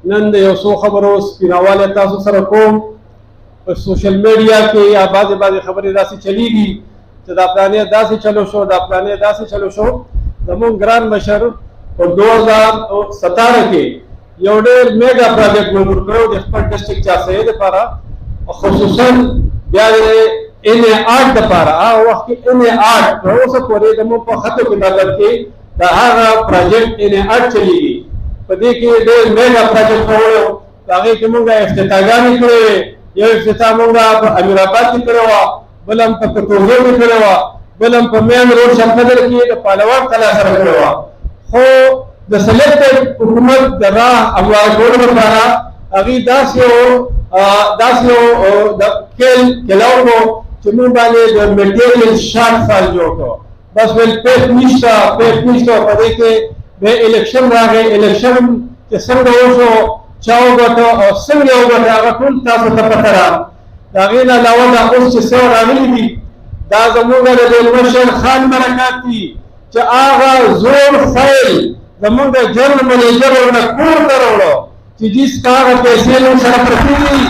نن د یو څو خبرو سپینواله تاسو سره کوم. په سوشل میډیا کې یا بعضې خبرې داسې چلیږي چې دا پلانې داسې چلو شو، دا پلانې داسې چلو شو. زموږ ګران مشر په 2017 کې یو ډېر میګا پروجیکټ منظور کړی د خپل ډسټرکټ چارسایي دپاره، خصوصا بیا د NA8 دپاره. هغه وخت کې NA8 تر اوسه پورې زموږ په خطو کتابت کې د هغه پروجیکټ NA8 چلیږي. په دې کې ډېر میګا پروجیکټ راوړی و، په هغې کې مونږ افتتاحګانې کړې وې. یو افتتاح مونږ په امیرآباد کې کړې وه، بل هم په کټوزو کې کړې وه، بل هم په مین روډ شمقدر کې د پالوان کلا سره کړې وه. خو د سلیکټډ حکومت د راه همواره کولو لپاره هغوی داسې یو کیلا وکړو چې مونږ باندې د میټیریل شارټ فال جوړ کړو. بس ویل پیپ نشته، په دې کې بیا الیکشن راغی. الیکشن چې څنګه وشو، چا وګټو او څنګه وګټه، هغه ټول تاسو ته پته ده. د هغې نه علاوه دا اوس چې څه راغلي دي، دا زموږ د مشر خان برکات دي چې هغه زوړ فایل زموږ د جنرال منیجر ورنه کور ته راوړو چې جس کا هغه پیسې نور سره پرتې دي،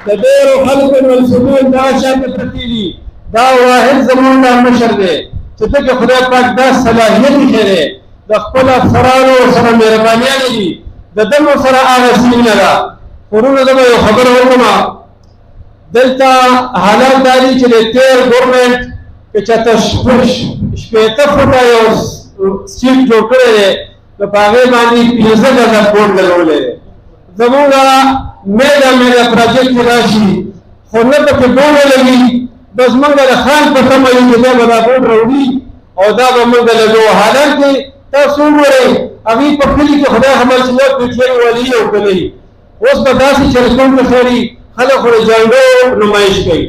د ډېرو خلکو منصوبون دا شاته پرتې دي. دا واحد زموږ د مشر دی چې دغه خدای پاک دا صلاحیت یې دی، د خپل افسرانو سره مهربانیانې دي، د دمو سره هغه سینه ده. ورونه زه به یو خبره وکړم، دلته حالات دا دي چې د تېر ګورنمنټ که چاته شپېته فوټه یو سیټ جوړ کړی دی، نو په هغې باندې 15 ګزه بورډ لګولی دی. زمونږ میګا پروجیکټ چې راشي خو نه پکې بورډ ولګي، بس موږ د خان په تمه یو چې دا به دا بورډ راوړي او دا به موږ لګوو. حالانکې تاسو وګورئ هغوی په کلي کې خدای خبر چې یو پیټلۍ والي او که نه وي. اوس به داسې چلکون کې خوري، خلک خو د جنډو نمایش کوي.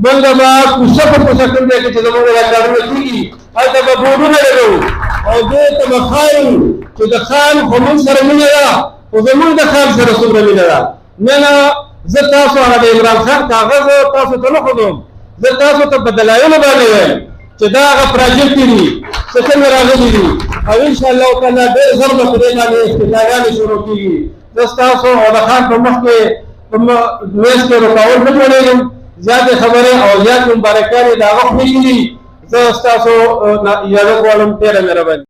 موږ به کوڅه په کوڅه کوم ځای کې چې زموږ دا کارونه کېږي هلته به بورډونه لګوو او دې ته به ښایو چې د خان خو موږ سره مینه ده، خو زموږ د خان سره څومره مینه ده. نه زه تاسو هغه د عمران خان کاغذ تاسو ته نه ښودم، زه تاسو ته په دلایلو باندې وایم چې دا هغه پروجیکټ دي چې څنګه راغلي دي، او انشاءالله تعالی ډېر ژر به په دې باندې افتتاحګانې شروع کېږي. زه ستاسو او د خان په مخ کې په میز کې رکاوټ نه جوړېږم. زیاتې خبرې او زیات مبارکانې د هغه خولې کې دي. زه ستاسو اجازه غواړم، ډېره مهرباني.